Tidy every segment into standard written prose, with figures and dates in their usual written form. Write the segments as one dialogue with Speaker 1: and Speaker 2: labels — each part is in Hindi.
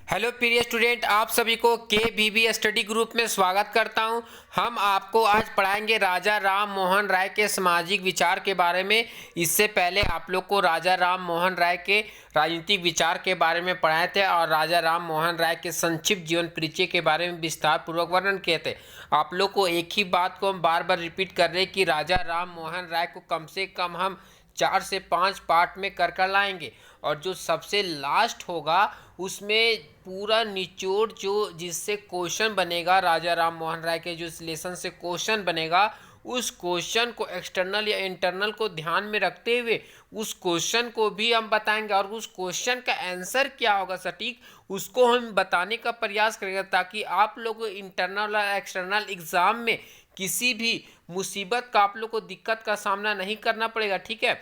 Speaker 1: हेलो प्रिय स्टूडेंट, आप सभी को के स्टडी ग्रुप में स्वागत करता हूं। हम आपको आज पढ़ाएंगे राजा राम मोहन राय के सामाजिक विचार के बारे में। इससे पहले आप लोग को राजा राम मोहन राय के राजनीतिक विचार के बारे में पढ़ाए थे और राजा राम मोहन राय के संक्षिप्त जीवन परिचय के बारे में विस्तार पूर्वक वर्णन किए थे। आप लोग को एक ही बात को हम बार बार रिपीट कर रहे हैं कि राजा राम मोहन राय को कम से कम हम 4 से 5 पार्ट में कर लाएंगे और जो सबसे लास्ट होगा उसमें पूरा निचोड़ जो जिससे क्वेश्चन बनेगा, राजा राम मोहन राय के जो लेसन से क्वेश्चन बनेगा उस क्वेश्चन को एक्सटर्नल या इंटरनल को ध्यान में रखते हुए उस क्वेश्चन को भी हम बताएंगे और उस क्वेश्चन का आंसर क्या होगा सटीक उसको हम बताने का प्रयास करेंगे, ताकि आप लोग इंटरनल और एक्सटर्नल एग्जाम में किसी भी मुसीबत का आप लोग को दिक्कत का सामना नहीं करना पड़ेगा। ठीक है,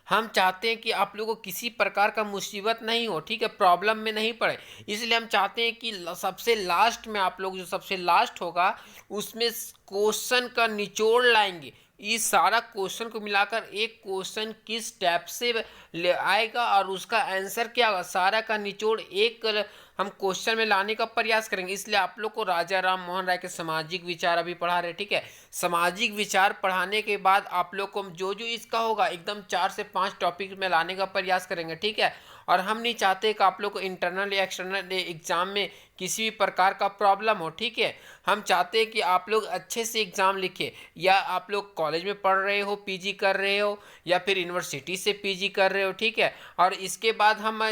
Speaker 1: हम चाहते हैं कि आप लोगों को किसी प्रकार का मुसीबत नहीं हो, ठीक है, प्रॉब्लम में नहीं पड़े। इसलिए हम चाहते हैं कि सबसे लास्ट में आप लोग जो सबसे लास्ट होगा उसमें क्वेश्चन का निचोड़ लाएंगे। इस सारा क्वेश्चन को मिलाकर एक क्वेश्चन किस टाइप से ले आएगा और उसका आंसर क्या होगा, सारा का निचोड़ एक हम क्वेश्चन में लाने का प्रयास करेंगे। इसलिए आप लोग को राजा राम मोहन राय के सामाजिक विचार अभी पढ़ा रहे, ठीक है। सामाजिक विचार पढ़ाने के बाद आप लोग को जो जो इसका होगा एकदम 4 से 5 टॉपिक में लाने का प्रयास करेंगे, ठीक है। और हम नहीं चाहते कि आप लोग को इंटरनल या एक्सटर्नल एग्जाम में किसी भी प्रकार का प्रॉब्लम हो, ठीक है। हम चाहते हैं कि आप लोग अच्छे से एग्ज़ाम लिखें, या आप लोग कॉलेज में पढ़ रहे हो, पीजी कर रहे हो, या फिर यूनिवर्सिटी से पीजी कर रहे हो, ठीक है। और इसके बाद हम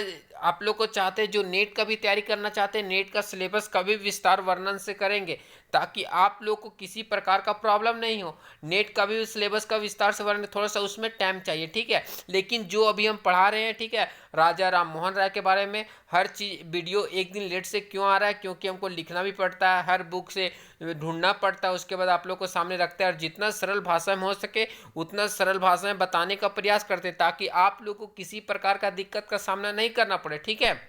Speaker 1: आप लोग को चाहते हैं जो नेट का भी तैयारी करना चाहते हैं, नेट का सिलेबस का भी विस्तार वर्णन से करेंगे ताकि आप लोग को किसी प्रकार का प्रॉब्लम नहीं हो। नेट का भी सिलेबस का विस्तार से वर्णन, थोड़ा सा उसमें टाइम चाहिए, ठीक है। लेकिन जो अभी हम पढ़ा रहे हैं, ठीक है, राजा राम मोहन राय के बारे में, हर चीज़ वीडियो एक दिन लेट से क्यों आ रहा है, क्योंकि हमको लिखना भी पड़ता है, हर बुक से ढूंढना पड़ता है, उसके बाद आप लोग को सामने रखते हैं और जितना सरल भाषा में हो सके उतना सरल भाषा में बताने का प्रयास करते हैं ताकि आप लोग को किसी प्रकार का दिक्कत का सामना नहीं करना पड़े, ठीक है।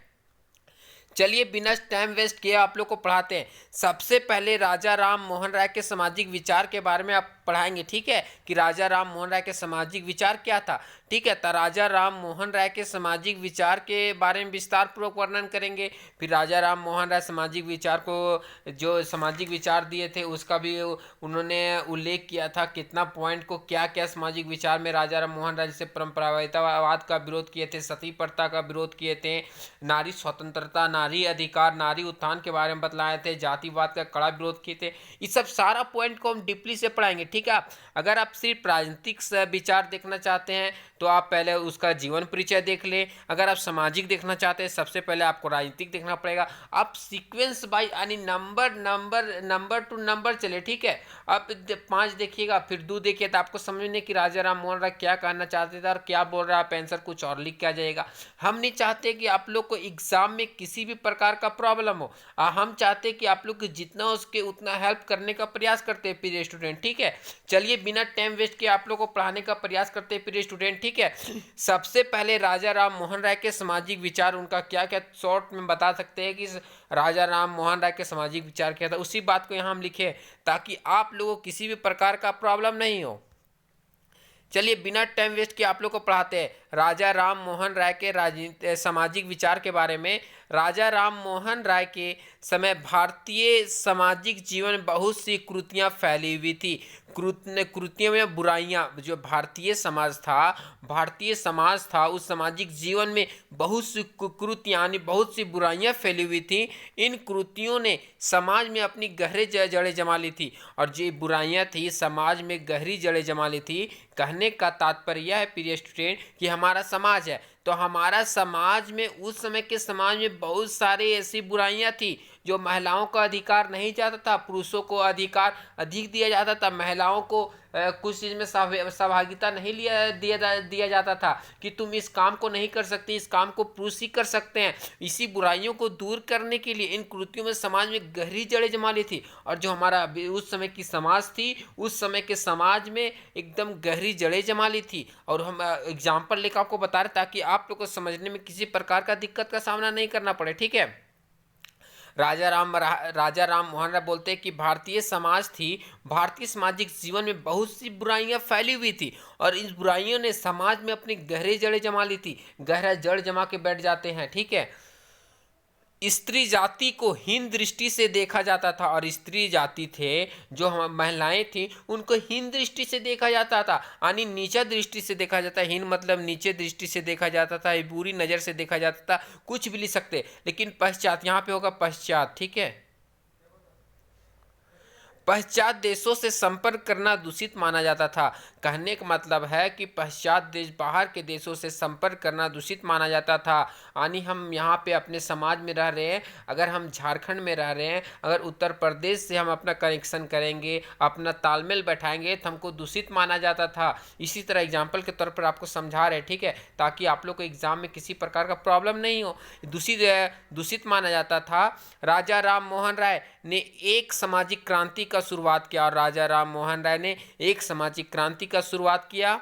Speaker 1: चलिए बिना टाइम वेस्ट किए आप लोग को पढ़ाते हैं। सबसे पहले राजा राम मोहन राय के सामाजिक विचार के बारे में आप पढ़ाएंगे, ठीक है, कि राजा राम मोहन राय के सामाजिक विचार क्या था, ठीक है। तो राजा राम मोहन राय के सामाजिक विचार के बारे में विस्तार पूर्वक वर्णन करेंगे। फिर राजा राम मोहन राय सामाजिक विचार को जो सामाजिक विचार दिए थे उसका भी उन्होंने उल्लेख किया था, कितना पॉइंट को क्या क्या सामाजिक विचार में राजा राम मोहन राय जैसे परंपरावाद का विरोध किए थे, सती प्रथा का विरोध किए थे, नारी स्वतंत्रता, नारी अधिकार, नारी उत्थान के बारे में बतलाए थे, जातिवाद का कड़ा विरोध किए थे। इस सब सारा पॉइंट को हम डीपली से पढ़ाएंगे, ठीक है। अगर आप सिर्फ राजनीतिक विचार देखना चाहते हैं तो आप पहले उसका जीवन परिचय देख लें। अगर आप सामाजिक देखना चाहते हैं सबसे पहले आपको राजनीतिक देखना पड़ेगा। आप सीक्वेंस बाय यानी नंबर टू नंबर चले, ठीक है। आप 5 देखिएगा फिर 2 देखिए तो आपको समझने कि राजा राम मोहन राय क्या कहना चाहते थे और क्या बोल रहा है, आप आंसर कुछ और लिख के आ जाएगा। हम नहीं चाहते कि आप लोग को एग्जाम में किसी भी प्रकार का प्रॉब्लम हो। हम चाहते हैं कि आप लोग जितना हो सके उतना हेल्प करने का प्रयास करते हैं प्रिय स्टूडेंट, ठीक है। चलिए बिना टाइम वेस्ट किए आप लोग को पढ़ाने का प्रयास करते हैं प्रिय स्टूडेंट, ठीक है। सबसे पहले राजा राम मोहन राय के सामाजिक विचार उनका क्या क्या शॉर्ट में बता सकते हैं कि राजा राम मोहन राय के सामाजिक विचार क्या था, उसी बात को यहाँ हम लिखे ताकि आप लोगों को किसी भी प्रकार का प्रॉब्लम नहीं हो। चलिए बिना टाइम वेस्ट किए आप लोग को पढ़ाते हैं राजा राम मोहन राय के राजनीतिक सामाजिक विचार के बारे में। राजा राम मोहन राय के समय भारतीय सामाजिक जीवन में बहुत सी कुरीतियाँ फैली हुई थी। कुरीतियों में बुराइयाँ, जो भारतीय समाज था उस सामाजिक जीवन में बहुत सी कुरीतियाँ यानी बहुत सी बुराइयाँ फैली हुई थी। इन कुरीतियों ने समाज में अपनी गहरे जड़ें जमा ली थी और जो बुराइयाँ थी समाज में गहरी जड़ें जमा ली थी। कहने का तात्पर्य यह है प्रिय स्टूडेंट कि हमारा समाज है तो हमारा समाज में उस समय के समाज में बहुत सारी ऐसी बुराइयां थी जो महिलाओं का अधिकार नहीं चाहता था, पुरुषों को अधिकार अधिक दिया जाता था, महिलाओं को कुछ चीज़ में सहभागिता नहीं दिया जाता था कि तुम इस काम को नहीं कर सकते, इस काम को पुरुष ही कर सकते हैं। इसी बुराइयों को दूर करने के लिए इन कुरीतियों में समाज में गहरी जड़ें जमा ली थी और जो हमारा उस समय की समाज थी उस समय के समाज में एकदम गहरी जड़ें जमा ली थी। और हम एग्जाम्पल लेकर आपको बता रहे ताकि आप लोग को समझने में किसी प्रकार का दिक्कत का सामना नहीं करना पड़े, ठीक है। राजा राम मोहन राय बोलते हैं कि भारतीय सामाजिक जीवन में बहुत सी बुराइयां फैली हुई थी और इन बुराइयों ने समाज में अपनी गहरी जड़ें जमा ली थी। गहरा जड़ जमा के बैठ जाते हैं, ठीक है। स्त्री जाति को हीन दृष्टि से देखा जाता था, और स्त्री जाति थे जो हम महिलाएं थी उनको हीन दृष्टि से देखा जाता था, यानी नीचा दृष्टि से देखा जाता है। हीन मतलब नीचे दृष्टि से देखा जाता था, बुरी नज़र से देखा जाता था, कुछ भी लिख सकते। लेकिन पश्चात, यहाँ पे होगा पश्चात, ठीक है। पश्चात देशों से संपर्क करना दूषित माना जाता था। कहने का मतलब है कि पश्चात देश, बाहर के देशों से संपर्क करना दूषित माना जाता था। यानी हम यहाँ पे अपने समाज में रह रहे हैं, अगर हम झारखंड में रह रहे हैं, अगर उत्तर प्रदेश से हम अपना कनेक्शन करेंगे, अपना तालमेल बैठाएंगे, तो हमको दूषित माना जाता था। इसी तरह एग्जाम्पल के तौर पर आपको समझा रहे, ठीक है, ताकि आप लोग को एग्जाम में किसी प्रकार का प्रॉब्लम नहीं हो। दूषित माना जाता था। राजा राम मोहन राय ने एक सामाजिक क्रांति का शुरुआत किया, और राजा राम मोहन राय ने एक सामाजिक क्रांति का शुरुआत किया,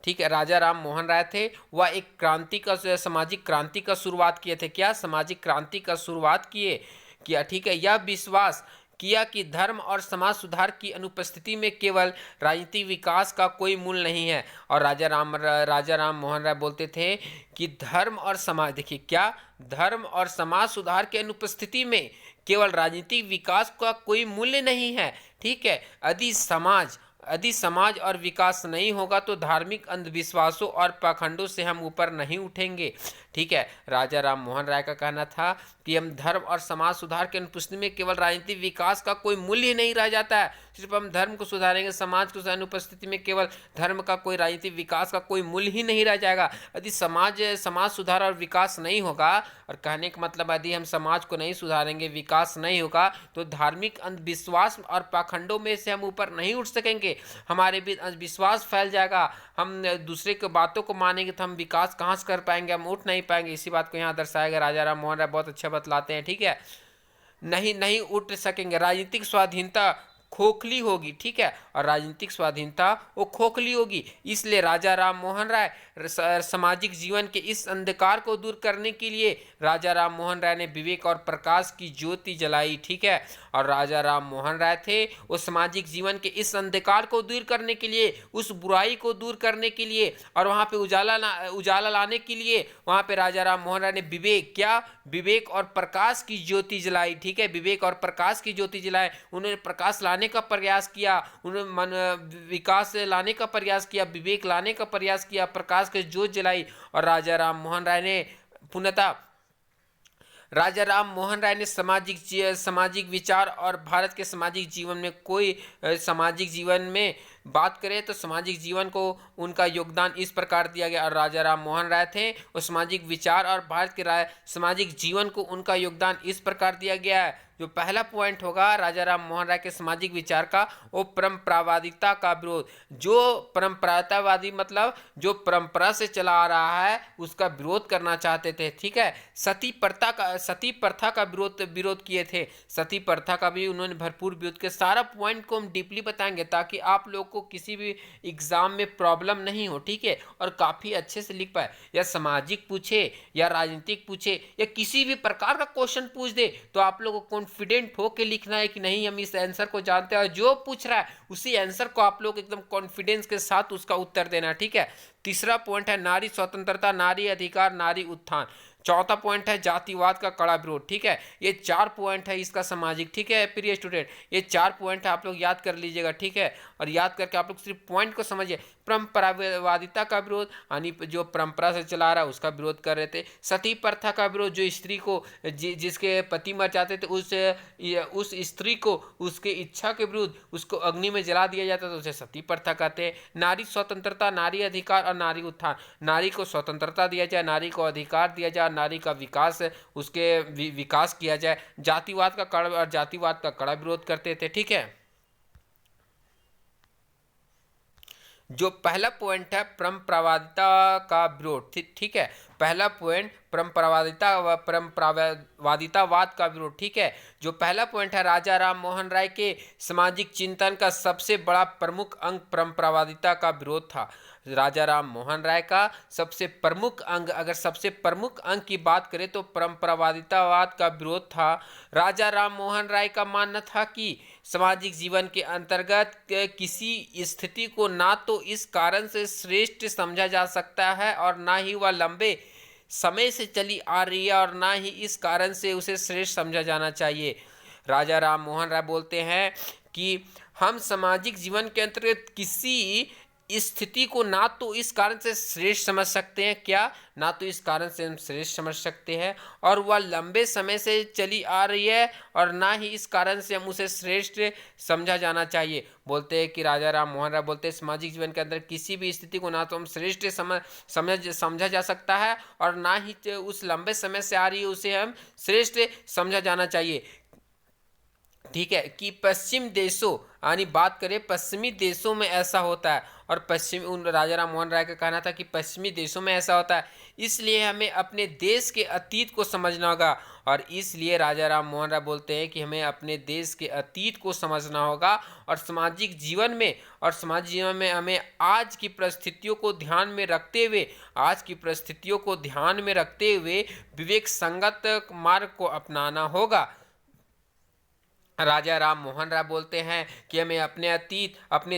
Speaker 1: ठीक है। राजा राम मोहन राय थे, वह एक क्रांति का, सामाजिक क्रांति का शुरुआत किए थे। क्या? सामाजिक क्रांति का शुरुआत किया, ठीक है। यह विश्वास किया कि धर्म और समाज सुधार की अनुपस्थिति में केवल राजनीतिक विकास का कोई मूल नहीं है। और राजा राम मोहन राय बोलते थे कि धर्म और समाज, देखिए क्या, धर्म और समाज सुधार के अनुपस्थिति में केवल राजनीतिक विकास का कोई मूल्य नहीं है, ठीक है। यदि समाज और विकास नहीं होगा तो धार्मिक अंधविश्वासों और पाखंडों से हम ऊपर नहीं उठेंगे, ठीक है। राजा राम मोहन राय का कहना था कि हम धर्म और समाज सुधार के अनुपस्थिति में केवल राजनीतिक विकास का कोई मूल्य ही नहीं रह जाता है। सिर्फ हम धर्म को सुधारेंगे, समाज को अनुपस्थिति में केवल धर्म का कोई राजनीतिक विकास का कोई मूल्य ही नहीं रह जाएगा। यदि समाज सुधार और विकास नहीं होगा, और कहने का मतलब यदि हम समाज को नहीं सुधारेंगे, विकास नहीं होगा, तो धार्मिक अंधविश्वास और पाखंडों में से हम ऊपर नहीं उठ सकेंगे। हमारे बीच अंधविश्वास फैल जाएगा, हम दूसरे की बातों को मानेंगे तो हम विकास कहाँ से कर पाएंगे, हम उठ नहीं पाएंगे। इसी बात को यहाँ दर्शाएगा राजा राम मोहन राय, बहुत अच्छा बतलाते हैं, ठीक है। नहीं उठ सकेंगे, राजनीतिक स्वाधीनता खोखली होगी, ठीक है, और राजनीतिक स्वाधीनता वो खोखली होगी। इसलिए राजा राम मोहन राय सामाजिक जीवन के इस अंधकार को दूर करने के लिए राजा राम मोहन राय ने विवेक और प्रकाश की ज्योति जलाई, ठीक है। और राजा राम मोहन राय थे, वो सामाजिक जीवन के इस अंधकार को दूर करने के लिए, उस बुराई को दूर करने के लिए, और वहाँ पे उजाला लाने के लिए, वहाँ पे राजा राम मोहन राय ने विवेक और प्रकाश की ज्योति जलाई, ठीक है। विवेक और प्रकाश की ज्योति जलाए, उन्होंने प्रकाश लाने का प्रयास किया, उन्होंने विकास लाने का प्रयास किया, विवेक लाने का प्रयास किया, प्रकाश की ज्योत जलाई। और राजा राम मोहन राय ने पूर्णतः सामाजिक विचार और भारत के सामाजिक जीवन में सामाजिक जीवन में बात करें तो सामाजिक जीवन को उनका योगदान इस प्रकार दिया गया। और राजा राम मोहन राय थे, वो सामाजिक विचार और भारत के सामाजिक जीवन को उनका योगदान इस प्रकार दिया गया है। जो पहला पॉइंट होगा राजा राम मोहन राय के सामाजिक विचार का, वो परंपरावादिता का विरोध। जो परंपरावादी मतलब जो परंपरा से चला आ रहा है उसका विरोध करना चाहते थे, ठीक है। सती प्रथा का विरोध किए थे। सती प्रथा का भी उन्होंने भरपूर विरोध किया। सारा पॉइंट को हम डीपली बताएंगे ताकि आप लोग को किसी भी एग्जाम में प्रॉब्लम नहीं हो, ठीक है, और काफी अच्छे से लिख पाए। या सामाजिक पूछे या राजनीतिक पूछे या किसी भी प्रकार का क्वेश्चन पूछ दे तो आप लोग को कॉन्फिडेंट होकर लिखना है कि नहीं हम इस आंसर को जानते हैं, और जो पूछ रहा है उसी आंसर को आप लोग एकदम कॉन्फिडेंस के साथ उसका उत्तर देना, ठीक है। तीसरा पॉइंट है नारी स्वतंत्रता, नारी अधिकार, नारी उत्थान। चौथा पॉइंट है जातिवाद का कड़ा विरोध, ठीक है। ये 4 पॉइंट है इसका सामाजिक, ठीक है प्रिय स्टूडेंट, ये 4 पॉइंट है, आप लोग याद कर लीजिएगा, ठीक है। और याद करके आप लोग सिर्फ पॉइंट को समझिए। परंपरावादिता का विरोध, यानी जो परंपरा से चला रहा है उसका विरोध कर रहे थे। सती प्रथा का विरोध, जो स्त्री को जिसके पति मर जाते थे उस स्त्री को उसके इच्छा के विरुद्ध उसको अग्नि में जला दिया जाता था, उसे सती प्रथा कहते हैं। नारी स्वतंत्रता, नारी अधिकार और नारी उत्थान। नारी को स्वतंत्रता दिया जाए, नारी को अधिकार दिया जाए, नारी का विकास, उसके विकास किया जाए। जातिवाद का कड़ा विरोध करते थे, ठीक है। जो पहला पॉइंट है परंपरावादिता का विरोध, ठीक है। पहला पॉइंट परंपरावादितावाद का विरोध, ठीक है। जो पहला पॉइंट है राजा राम मोहन राय के सामाजिक चिंतन का सबसे बड़ा प्रमुख अंग परंपरावादिता का विरोध था। राजा राम मोहन राय का सबसे प्रमुख अंग, अगर सबसे प्रमुख अंग की बात करें तो परंपरावादितावाद का विरोध था। राजा राम मोहन राय का मानना था कि सामाजिक जीवन के अंतर्गत किसी स्थिति को ना तो इस कारण से श्रेष्ठ समझा जा सकता है और ना ही वह लंबे समय से चली आ रही है और ना ही इस कारण से उसे श्रेष्ठ समझा जाना चाहिए। राजा राम मोहन राय बोलते हैं कि हम सामाजिक जीवन के अंतर्गत किसी स्थिति को ना तो इस कारण से श्रेष्ठ समझ सकते हैं, क्या ना तो इस कारण से हम श्रेष्ठ समझ सकते हैं और वह लंबे समय से चली आ रही है और ना ही इस कारण से हम उसे श्रेष्ठ समझा जाना चाहिए। बोलते हैं कि राजा राम मोहन राय बोलते हैं सामाजिक जीवन के अंदर किसी भी स्थिति को ना तो हम श्रेष्ठ समझा जा सकता है और ना ही उस लंबे समय से आ रही है उसे हम श्रेष्ठ समझा जाना चाहिए। ठीक है कि पश्चिम देशों यानी बात करें पश्चिमी देशों में ऐसा होता है और पश्चिमी उन राजा राम मोहन राय का कहना था कि पश्चिमी देशों में ऐसा होता है, इसलिए हमें अपने देश के अतीत को समझना होगा। और इसलिए राजा राम मोहन राय बोलते हैं कि हमें अपने देश के अतीत को समझना होगा और सामाजिक जीवन में हमें आज की परिस्थितियों को ध्यान में रखते हुए विवेक संगत मार्ग को अपनाना होगा। राजा राम मोहन राय बोलते हैं कि हमें अपने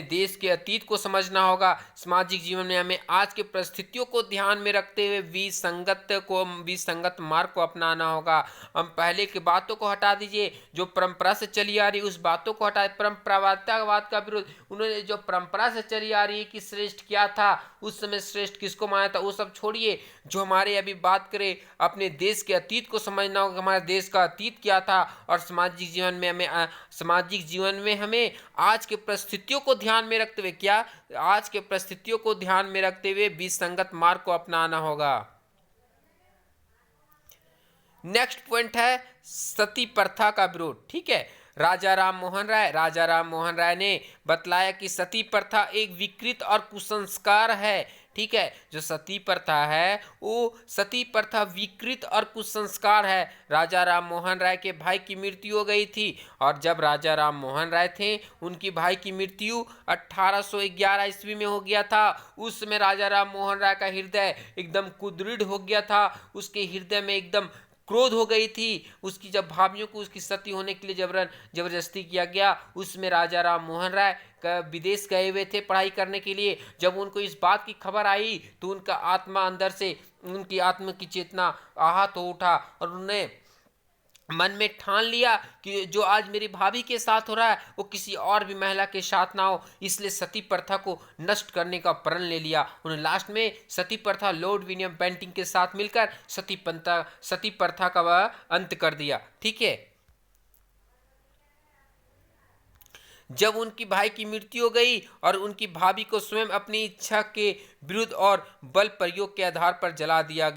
Speaker 1: देश के अतीत को समझना होगा। सामाजिक जीवन में हमें आज के परिस्थितियों को ध्यान में रखते हुए विसंगत मार्ग को अपनाना होगा। हम पहले की बातों को हटा दीजिए, जो परंपरा से चली आ रही उस बातों को हटा, परंपरावाद का विरोध, उन्होंने जो परंपरा से चली आ रही है कि श्रेष्ठ क्या था, उस समय श्रेष्ठ किसको माना था, वो सब छोड़िए। जो हमारे अभी बात करें अपने देश के अतीत को समझना होगा, हमारे देश का अतीत क्या था और सामाजिक जीवन में हमें आज के परिस्थितियों को ध्यान में रखते हुए विसंगत मार्ग को अपनाना होगा। नेक्स्ट पॉइंट है सती प्रथा का विरोध। ठीक है, राजा राम मोहन राय ने बतलाया कि सती प्रथा एक विकृत और कुसंस्कार है। ठीक है, जो सती प्रथा है वो सती प्रथा विकृत और कुसंस्कार है। राजा राम मोहन राय के भाई की मृत्यु हो गई थी और जब राजा राम मोहन राय थे उनकी भाई की मृत्यु 1811 ईस्वी में हो गया था। उस समय राजा राम मोहन राय का हृदय एकदम कुदृढ़ हो गया था, उसके हृदय में एकदम क्रोध हो गई थी। उसकी जब भाभियों को उसकी सती होने के लिए जबरदस्ती किया गया, उसमें राजा राम मोहन राय विदेश गए हुए थे पढ़ाई करने के लिए। जब उनको इस बात की खबर आई तो उनकी आत्मा की चेतना आहत हो उठा और उन्हें मन में ठान लिया कि जो आज मेरी भाभी के साथ हो रहा है वो किसी और भी महिला के साथ ना हो, इसलिए सती प्रथा को नष्ट करने का प्रण ले लिया। उन्हें लास्ट में सती प्रथा लॉर्ड विलियम बेंटिंग के साथ मिलकर सती प्रथा का वह अंत कर दिया। ठीक है, जब उनकी भाई की मृत्यु हो गई और उनकी भाभी को स्वयं अपनी इच्छा के विरुद्ध और बल प्रयोग के आधार पर जला दिया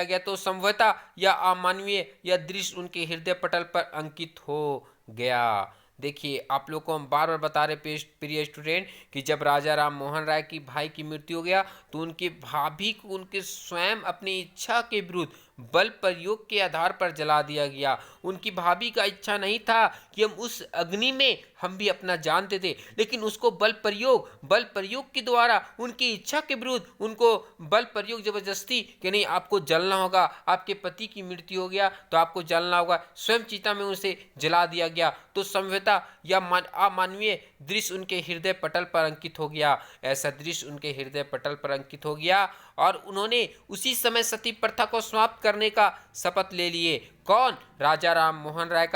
Speaker 1: गया तो संभवतः या अमानवीय या दृश्य उनके हृदय पटल पर अंकित हो गया। देखिए, आप लोग को हम बार बार बता रहे प्रिय स्टूडेंट कि जब राजा राम मोहन राय की भाई की मृत्यु हो गया तो उनके भाभी को उनके स्वयं अपनी इच्छा के विरुद्ध बल प्रयोग के आधार पर जला दिया गया। उनकी भाभी का इच्छा नहीं था कि हम उस अग्नि में हम भी अपना जान दे दें, लेकिन उसको बल प्रयोग के द्वारा उनकी इच्छा के विरुद्ध उनको बल प्रयोग जबरदस्ती कि नहीं आपको जलना होगा, आपके पति की मृत्यु हो गया तो आपको जलना होगा, स्वयं चिता में उसे जला दिया गया। तो संभवतः या अमानवीय दृश्य उनके हृदय पटल पर अंकित हो गया। ऐसा दृश्य उनके हृदय पटल पर अंकित हो गया और उन्होंने उसी समय सती प्रथा को समाप्त करने का शपथ ले लिए। कौन? राजा राम मोहन राय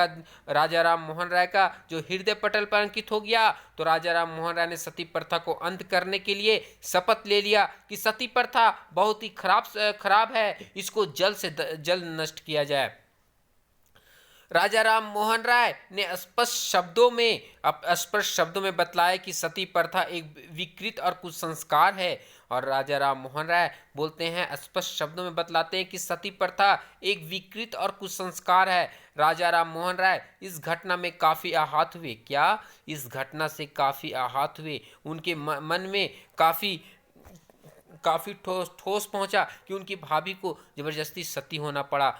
Speaker 1: का जो हृदय पटल पर अंकित हो गया तो राजा राम मोहन राय ने सती प्रथा को अंत करने के लिए शपथ ले लिया कि सती प्रथा बहुत ही खराब है, इसको जल्द से जल्द नष्ट किया जाए। राजा राम मोहन राय ने स्पष्ट शब्दों में बतलाया कि सती प्रथा एक विकृत और कुसंस्कार है। और राजा राम मोहन राय बोलते हैं, स्पष्ट शब्दों में बतलाते हैं कि सती प्रथा एक विकृत और कुसंस्कार है। राजा राम मोहन राय इस घटना में काफ़ी आहत हुए। क्या? इस घटना से काफ़ी आहत हुए। उनके मन में काफ़ी ठोस पहुंचा कि उनकी भाभी को जबरदस्ती सती होना पड़ा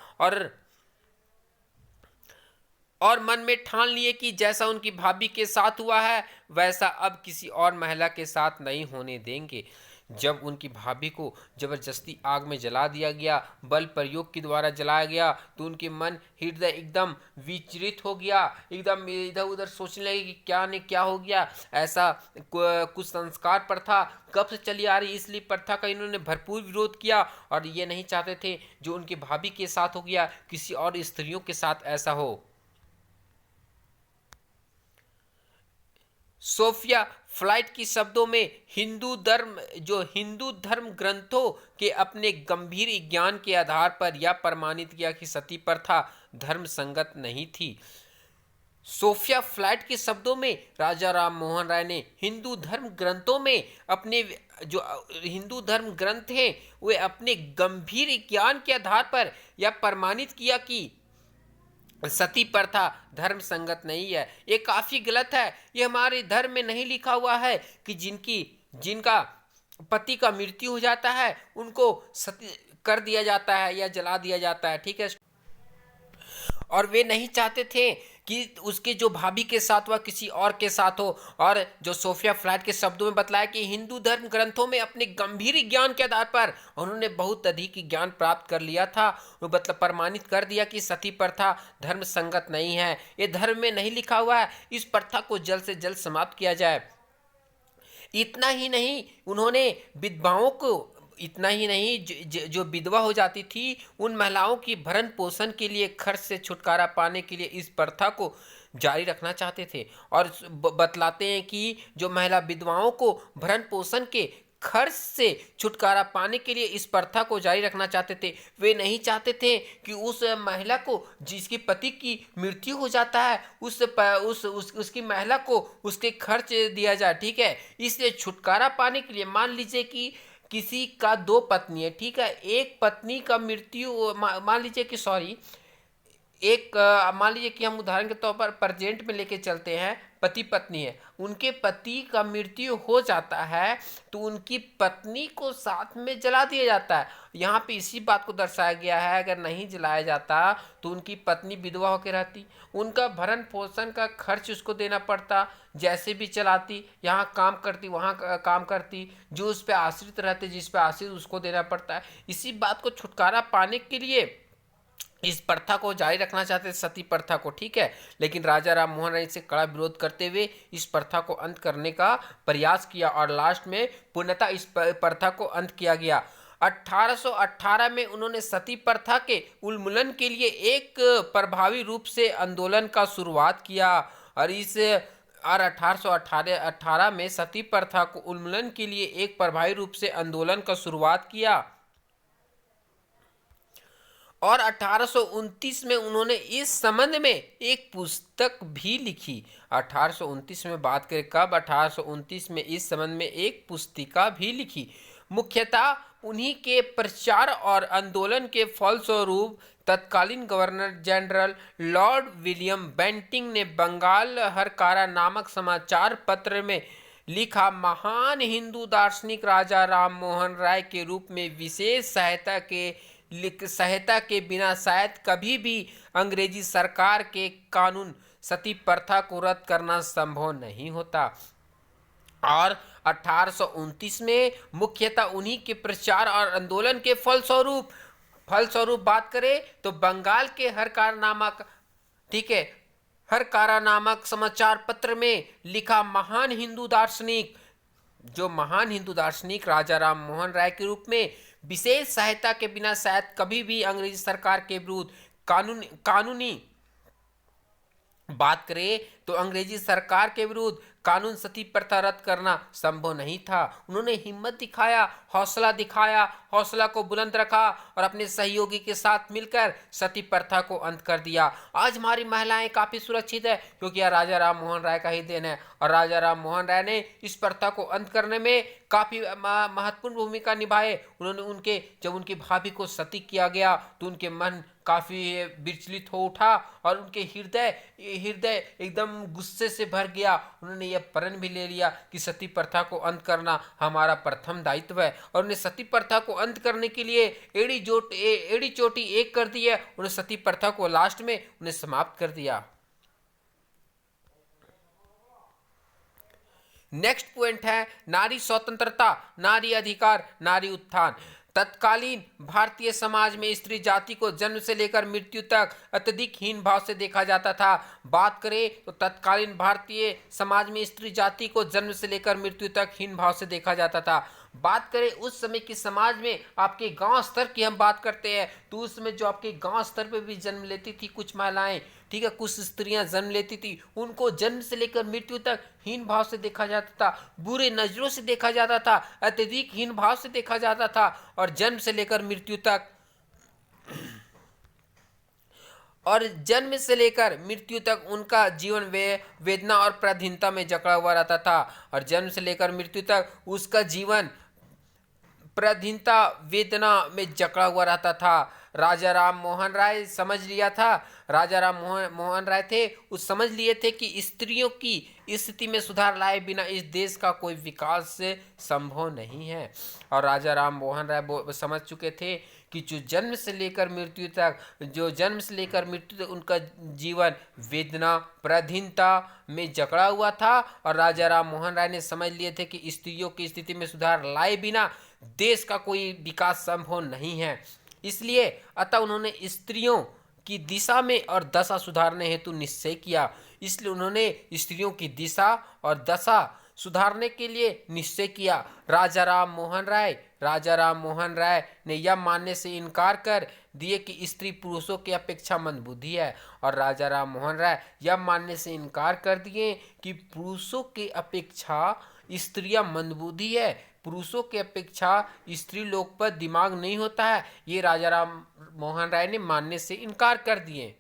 Speaker 1: और मन में ठान लिए कि जैसा उनकी भाभी के साथ हुआ है वैसा अब किसी और महिला के साथ नहीं होने देंगे। जब उनकी भाभी को जबरदस्ती आग में जला दिया गया, बल प्रयोग के द्वारा जलाया गया, तो उनके मन हृदय एकदम विचलित हो गया, एकदम इधर उधर सोचने लगे कि क्या ने क्या हो गया। ऐसा कुछ संस्कार प्रथा कब से चली आ रही, इसलिए प्रथा का इन्होंने भरपूर विरोध किया और ये नहीं चाहते थे जो उनकी भाभी के साथ हो गया किसी और स्त्रियों के साथ ऐसा हो। सोफिया फ्लाइट की शब्दों में हिंदू धर्म ग्रंथों के अपने गंभीर ज्ञान के आधार पर यह प्रमाणित किया कि सती प्रथा धर्म संगत नहीं थी। सोफिया फ्लाइट के शब्दों में राजा राम मोहन राय ने हिंदू धर्म ग्रंथों में अपने जो हिंदू धर्म ग्रंथ हैं वे अपने गंभीर ज्ञान के आधार पर यह प्रमाणित किया कि सती प्रथा धर्म संगत नहीं है। ये काफी गलत है। ये हमारे धर्म में नहीं लिखा हुआ है कि जिनका पति का मृत्यु हो जाता है उनको सती कर दिया जाता है या जला दिया जाता है, ठीक है। और वे नहीं चाहते थे कि उसके जो भाभी के साथ हुआ किसी और के साथ हो। और जो सोफिया फ्लाइट के शब्दों में बतलाया कि हिंदू धर्म ग्रंथों में अपने गंभीर ज्ञान के आधार पर उन्होंने बहुत अधिक ज्ञान प्राप्त कर लिया था, वो मतलब प्रमाणित कर दिया कि सती प्रथा धर्म संगत नहीं है, ये धर्म में नहीं लिखा हुआ है, इस प्रथा को जल्द से जल्द समाप्त किया जाए। इतना ही नहीं, उन्होंने विधवाओं को जो विधवा हो जाती थी उन महिलाओं की भरण पोषण के लिए खर्च से छुटकारा पाने के लिए इस प्रथा को जारी रखना चाहते थे। और बतलाते हैं कि जो महिला विधवाओं को भरण पोषण के खर्च से छुटकारा पाने के लिए इस प्रथा को जारी रखना चाहते थे। वे नहीं चाहते थे कि उस महिला को जिसके पति की मृत्यु हो जाता है उसकी महिला को उसके खर्च दिया जाए, ठीक है। इसलिए छुटकारा पाने के लिए मान लीजिए कि किसी का दो पत्नी है, ठीक है, एक पत्नी का मृत्यु मान लीजिए कि मान लीजिए कि हम उदाहरण के तौर पर प्रेजेंट में लेके चलते हैं, पति पत्नी है, उनके पति का मृत्यु हो जाता है तो उनकी पत्नी को साथ में जला दिया जाता है। यहाँ पे इसी बात को दर्शाया गया है, अगर नहीं जलाया जाता तो उनकी पत्नी विधवा होकर रहती, उनका भरण पोषण का खर्च उसको देना पड़ता, जैसे भी चलाती, यहाँ काम करती वहाँ काम करती, जो उस पर आश्रित रहते जिस पर आश्रित उसको देना पड़ता है। इसी बात को छुटकारा पाने के लिए इस प्रथा को जारी रखना चाहते थे, सती प्रथा को, ठीक है। लेकिन राजा राम मोहन राय से कड़ा विरोध करते हुए इस प्रथा को अंत करने का प्रयास किया और लास्ट में पूर्णतः इस प्रथा को अंत किया गया। 1818 में उन्होंने सती प्रथा के उन्मूलन के लिए एक प्रभावी रूप से आंदोलन का शुरुआत किया और 1818 में सती प्रथा को उन्मूलन के लिए एक प्रभावी रूप से आंदोलन का शुरुआत किया और 1829 में उन्होंने इस संबंध में एक पुस्तक भी लिखी। 1829 में बात करें कब, 1829 में इस संबंध में एक पुस्तिका भी लिखी। मुख्यतः उन्हीं के प्रचार और आंदोलन के फलस्वरूप तत्कालीन governor general Lord William Bentinck ने बंगाल हरकारा नामक समाचार पत्र में लिखा, महान हिंदू दार्शनिक राजा राम मोहन राय के रूप में विशेष सहायता के बिना शायद कभी भी अंग्रेजी सरकार के कानून सती प्रथा को रद्द करना संभव नहीं होता। और 1829 में मुख्यतः उन्हीं के प्रचार और आंदोलन के फलस्वरूप बात करें तो बंगाल के हरकारा नामक समाचार पत्र में लिखा, महान हिंदू दार्शनिक राजा राम मोहन राय के रूप में विशेष सहायता के बिना शायद कभी भी अंग्रेजी सरकार के विरुद्ध कानूनी बात करें तो अंग्रेजी सरकार के विरुद्ध कानून सती प्रथा रद्द करना संभव नहीं था। उन्होंने हिम्मत दिखाया, हौसला को बुलंद रखा और अपने सहयोगी के साथ मिलकर सती प्रथा को अंत कर दिया। आज हमारी महिलाएं काफी सुरक्षित है क्योंकि यह राजा राम मोहन राय का ही देन है और राजा राम मोहन राय ने इस प्रथा को अंत करने में काफी महत्वपूर्ण भूमिका निभाए। उन्होंने जब उनकी भाभी को सती किया गया तो उनके मन काफी विचलित हो उठा और उनके हृदय एकदम गुस्से से भर गया। उन्होंने यह प्रण भी ले लिया कि सती प्रथा को अंत करना हमारा प्रथम दायित्व है और उन्हें सती प्रथा को अंत करने के लिए एड़ी चोटी एक कर दी है। उन्हें सती प्रथा को लास्ट में उन्हें समाप्त कर दिया। नेक्स्ट पॉइंट है नारी स्वतंत्रता, नारी अधिकार, नारी उत्थान। तत्कालीन भारतीय समाज में स्त्री जाति को जन्म से लेकर मृत्यु तक अत्यधिक हीन भाव से देखा जाता था। बात करें तो तत्कालीन भारतीय समाज में स्त्री जाति को जन्म से लेकर मृत्यु तक हीन भाव से देखा जाता था। बात करें उस समय की समाज में, आपके गांव स्तर की हम बात करते हैं, तो उस समय जो आपके गांव स्तर पे भी जन्म लेती थी कुछ महिलाएं, ठीक है, कुछ स्त्रियां जन्म लेती थी, उनको जन्म से लेकर मृत्यु तक हीन भाव से देखा जाता था, बुरे नजरों से देखा जाता था, अत्यधिक हीन भाव से देखा जाता था। और जन्म से लेकर मृत्यु तक और जन्म से लेकर मृत्यु तक उनका जीवन वेदना और पराधीनता में जकड़ा हुआ रहता था। और जन्म से लेकर मृत्यु तक उसका जीवन पराधीनता वेदना में जकड़ा हुआ रहता था। राजा राम मोहन राय समझ लिया था, राजा राम मोहन राय थे, उस समझ लिए थे कि स्त्रियों की स्थिति में सुधार लाए बिना इस देश का कोई विकास संभव नहीं है। और राजा राम मोहन राय समझ चुके थे कि जो जन्म से लेकर मृत्यु तक उनका जीवन वेदना पराधीनता में जकड़ा हुआ था। और राजा राम मोहन राय ने समझ लिए थे कि स्त्रियों की स्थिति में सुधार लाए बिना देश का कोई विकास संभव नहीं है। इसलिए अतः उन्होंने स्त्रियों की दिशा में और दशा सुधारने हेतु निश्चय किया। इसलिए उन्होंने स्त्रियों की दिशा और दशा सुधारने के लिए निश्चय किया। राजा राम मोहन राय ने यह मानने से इनकार कर दिए कि स्त्री पुरुषों की अपेक्षा मंदबुद्धि है। और राजा राम मोहन राय यह मानने से इनकार कर दिए कि पुरुषों की अपेक्षा स्त्रियां मंदबुद्धि है, पुरुषों की अपेक्षा स्त्री लोग पर दिमाग नहीं होता है, ये राजा राम मोहन राय ने मानने से इनकार कर दिए।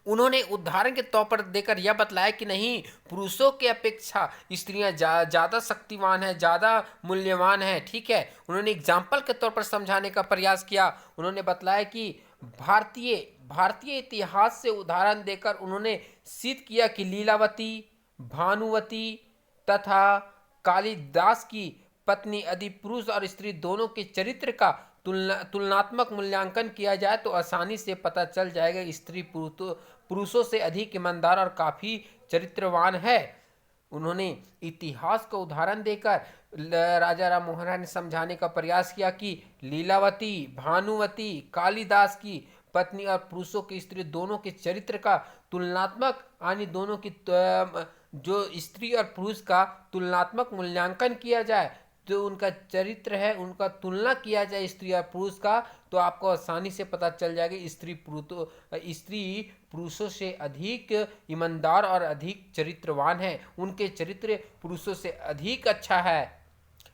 Speaker 1: उन्होंने उदाहरण के तौर पर देकर यह बतलाया कि नहीं, पुरुषों की अपेक्षा स्त्रियां ज़्यादा शक्तिवान है, ज़्यादा मूल्यवान है, ठीक है। उन्होंने एग्जाम्पल के तौर पर समझाने का प्रयास किया। उन्होंने बतलाया कि भारतीय इतिहास से उदाहरण देकर उन्होंने सिद्ध किया कि लीलावती, भानुवती तथा कालिदास की पत्नी आदि पुरुष और स्त्री दोनों के चरित्र का तुलनात्मक मूल्यांकन किया जाए तो आसानी से पता चल जाएगा स्त्री पुरुषों से अधिक ईमानदार और काफी चरित्रवान है। उन्होंने इतिहास का उदाहरण देकर राजा राम मोहन राय ने समझाने का प्रयास किया कि लीलावती, भानुवती, कालिदास की पत्नी और पुरुषों की स्त्री दोनों के चरित्र का तुलनात्मक यानी दोनों की जो स्त्री और पुरुष का तुलनात्मक मूल्यांकन किया जाए, जो उनका चरित्र है उनका तुलना किया जाए स्त्री और पुरुष का, तो आपको आसानी से पता चल जाएगा स्त्री पुरुषों से अधिक ईमानदार और अधिक चरित्रवान है, उनके चरित्र पुरुषों से अधिक अच्छा है।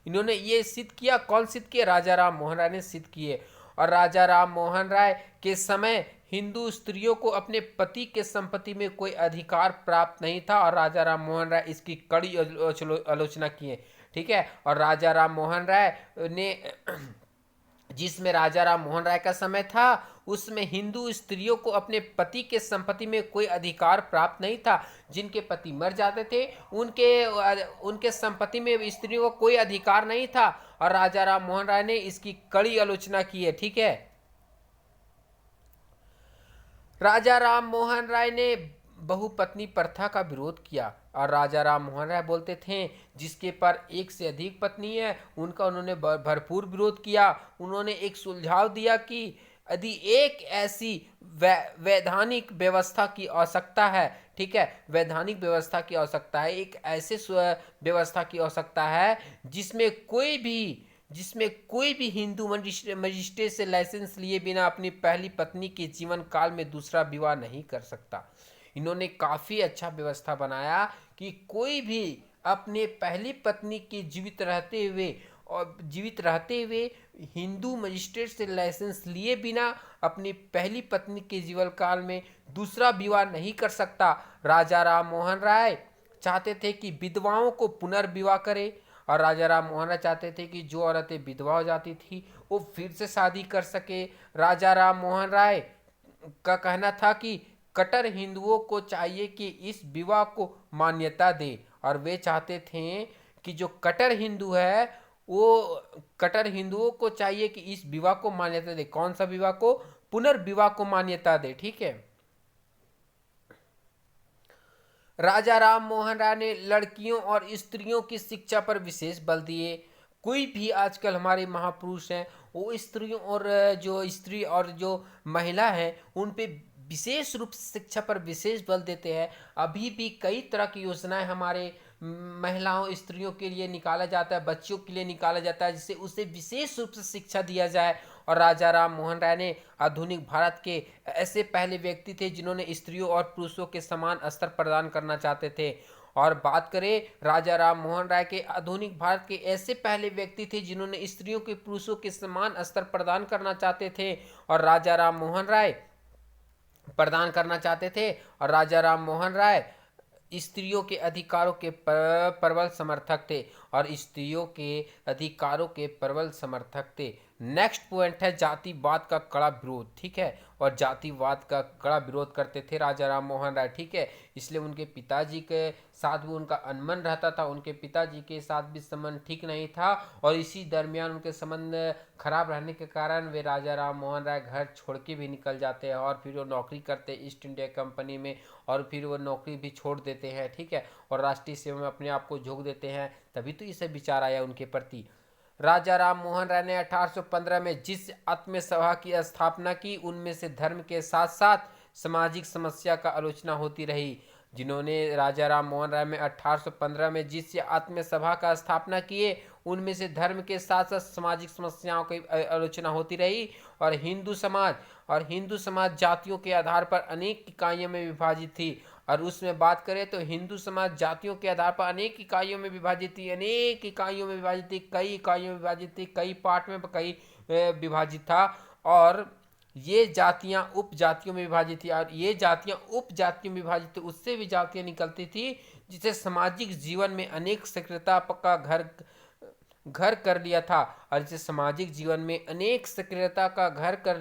Speaker 1: इन्होंने ये सिद्ध किया। कौन सिद्ध किया? राजा राम मोहन राय ने सिद्ध किए। और राजा राम मोहन राय के समय हिंदू स्त्रियों को अपने पति के संपत्ति में कोई अधिकार प्राप्त नहीं था और राजा राम मोहन राय इसकी कड़ी आलोचना किए, ठीक है। और राजा राम मोहन राय ने जिसमें राजा राम मोहन राय का समय था उसमें हिंदू स्त्रियों को अपने पति के संपत्ति में कोई अधिकार प्राप्त नहीं था। जिनके पति मर जाते थे उनके संपत्ति में स्त्रियों को कोई अधिकार नहीं था और राजा राम मोहन राय ने इसकी कड़ी आलोचना की है, ठीक है। राजा राम मोहन राय ने बहुपत्नी प्रथा का विरोध किया और राजा राम मोहन राय बोलते थे जिसके पर एक से अधिक पत्नी है उनका उन्होंने भरपूर विरोध किया। उन्होंने एक सुझाव दिया कि यदि एक ऐसी वैधानिक व्यवस्था की आवश्यकता है, ठीक है, वैधानिक व्यवस्था की आवश्यकता है, एक ऐसे व्यवस्था की आवश्यकता है जिसमें कोई भी हिंदू मजिस्ट्रेट से लाइसेंस लिए बिना अपनी पहली पत्नी के जीवन काल में दूसरा विवाह नहीं कर सकता। इन्होंने काफ़ी अच्छा व्यवस्था बनाया कि कोई भी अपने पहली पत्नी के जीवित रहते हुए हिंदू मजिस्ट्रेट से लाइसेंस लिए बिना अपनी पहली पत्नी के जीवन काल में दूसरा विवाह नहीं कर सकता। राजा राम मोहन राय चाहते थे कि विधवाओं को पुनर्विवाह करे और राजा राम मोहन राय चाहते थे कि जो औरतें विधवा हो जाती थी वो फिर से शादी कर सके। राजा राम मोहन राय का कहना था कि कट्टर हिंदुओं को चाहिए कि इस विवाह को मान्यता दे और वे चाहते थे कि जो कट्टर हिंदू है वो कट्टर हिंदुओं को चाहिए कि इस विवाह को मान्यता दे। कौन सा विवाह को? पुनर्विवाह को मान्यता दे, ठीक है। राजा राम मोहन राय ने लड़कियों और स्त्रियों की शिक्षा पर विशेष बल दिए। कोई भी आजकल हमारे महापुरुष हैं, वो स्त्रियों और जो स्त्री और जो महिला हैं उन पे विशेष रूप से शिक्षा पर विशेष बल देते हैं। अभी भी कई तरह की योजनाएं हमारे महिलाओं स्त्रियों के लिए निकाला जाता है, बच्चों के लिए निकाला जाता है, जिससे उसे विशेष रूप से शिक्षा दिया जाए। और राजा राम मोहन राय ने आधुनिक भारत के ऐसे पहले व्यक्ति थे जिन्होंने स्त्रियों और पुरुषों के समान स्तर प्रदान करना चाहते थे। और बात करें राजा राम मोहन राय के, आधुनिक भारत के ऐसे पहले व्यक्ति थे जिन्होंने स्त्रियों के पुरुषों के समान स्तर प्रदान करना चाहते थे। और राजा राम मोहन राय प्रदान करना चाहते थे और राजा राम मोहन राय स्त्रियों के अधिकारों के प्रबल समर्थक थे और स्त्रियों के अधिकारों के प्रबल समर्थक थे। नेक्स्ट पॉइंट है जातिवाद का कड़ा विरोध। ठीक है, और जातिवाद का कड़ा विरोध करते थे राजा राम मोहन राय। ठीक है, इसलिए उनके पिताजी के साथ भी उनका अनबन रहता था, उनके पिताजी के साथ भी संबंध ठीक नहीं था और इसी दरमियान उनके संबंध खराब रहने के कारण वे राजा राम मोहन राय घर छोड़ के भी निकल जाते हैं और फिर वो नौकरी करते हैं ईस्ट इंडिया कंपनी में और फिर वो नौकरी भी छोड़ देते हैं। ठीक है, और राष्ट्रीय सेवा में अपने आप को झोंक देते हैं। तभी तो ये सब विचार आया उनके प्रति। राजा राम मोहन राय ने 1815 में जिस आत्म सभा की स्थापना की उनमें से धर्म के साथ साथ सामाजिक समस्या का आलोचना होती रही। जिन्होंने राजा राम मोहन राय में 1815 में जिस आत्म सभा का स्थापना किए उनमें से धर्म के साथ साथ सामाजिक समस्याओं की आलोचना होती रही। और हिंदू समाज जातियों के आधार पर अनेक इकाइयों में विभाजित थी। और उसमें बात करें तो हिंदू समाज जातियों के आधार पर अनेक इकाइयों में विभाजित थी, अनेक इकाइयों में विभाजित थी, कई इकाइयों में विभाजित थी, कई पार्ट में कई विभाजित था। और ये जातियां उप जातियों में विभाजित थी और ये जातियां उप जातियों में विभाजित थी, उससे भी जातियां निकलती थी जिसे सामाजिक जीवन में अनेक सक्रियता का घर कर लिया था। और जिसे सामाजिक जीवन में अनेक सक्रियता का घर कर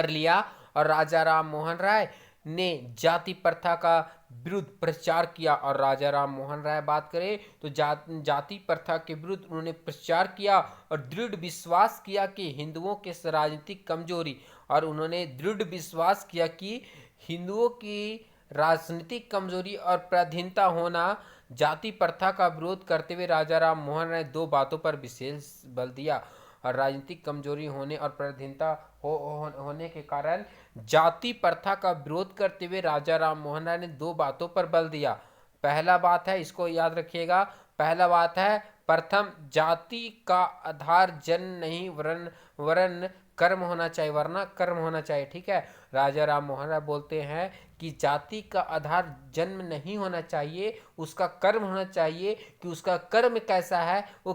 Speaker 1: लिया। और राजा राम मोहन राय ने जाति प्रथा का विरुद्ध प्रचार किया। और राजा राम मोहन राय बात करें तो जाति प्रथा के विरुद्ध उन्होंने प्रचार किया और दृढ़ विश्वास किया कि हिंदुओं के राजनीतिक कमजोरी और उन्होंने दृढ़ विश्वास किया कि हिंदुओं की राजनीतिक कमजोरी और पराधीनता होना। जाति प्रथा का विरोध करते हुए राजा राम मोहन राय दो बातों पर विशेष बल दिया। और राजनीतिक कमजोरी होने और पराधीनता होने के कारण जाति प्रथा का विरोध करते हुए राजा राम मोहन राय ने दो बातों पर बल दिया। पहला बात है, इसको याद रखिएगा, पहला बात है प्रथम जाति का आधार जन्म नहीं वरन कर्म होना चाहिए, वरना कर्म होना चाहिए। ठीक है, राजा राम मोहन राय बोलते हैं कि जाति का आधार जन्म नहीं होना चाहिए, उसका कर्म होना चाहिए कि उसका कर्म कैसा है, वो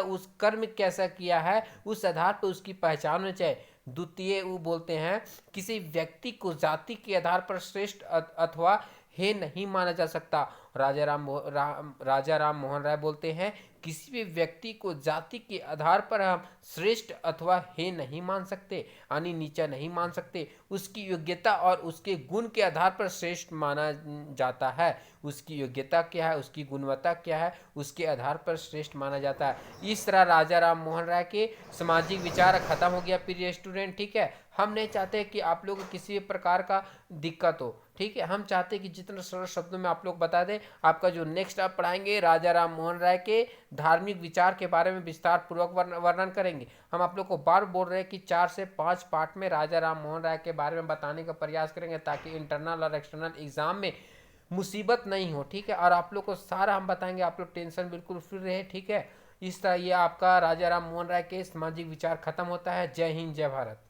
Speaker 1: उस कर्म कैसा किया है, उस आधार पर उसकी पहचान होनी चाहिए। द्वितीय वो बोलते हैं किसी व्यक्ति को जाति के आधार पर श्रेष्ठ अथवा हे नहीं माना जा सकता। राजा राम मोहन राय बोलते हैं किसी भी व्यक्ति को जाति के आधार पर हम श्रेष्ठ अथवा हे नहीं मान सकते, यानी नीचा नहीं मान सकते। उसकी योग्यता और उसके गुण के आधार पर श्रेष्ठ माना जाता है। उसकी योग्यता क्या है, उसकी गुणवत्ता क्या है, उसके आधार पर श्रेष्ठ माना जाता है। इस तरह राजा राम मोहन राय के सामाजिक विचार खत्म हो गया प्रिय स्टूडेंट। ठीक है, हम नहीं चाहते कि आप लोग को किसी भी प्रकार का दिक्कत हो। ठीक है, हम चाहते हैं कि जितना सरल शब्दों में आप लोग बता दें। आपका जो नेक्स्ट आप पढ़ाएंगे राजा राम मोहन राय के धार्मिक विचार के बारे में विस्तार पूर्वक वर्णन करेंगे। हम आप लोग को बार बोल रहे हैं कि 4 से 5 पार्ट में राजा राम मोहन राय के बारे में बताने का प्रयास करेंगे ताकि इंटरनल और एक्सटर्नल एग्जाम में मुसीबत नहीं हो। ठीक है, और आप लोग को सारा हम बताएंगे, आप लोग टेंशन बिल्कुल फ्री रहे। ठीक है, इस तरह ये आपका राजा राम मोहन राय के सामाजिक विचार खत्म होता है। जय हिंद, जय भारत।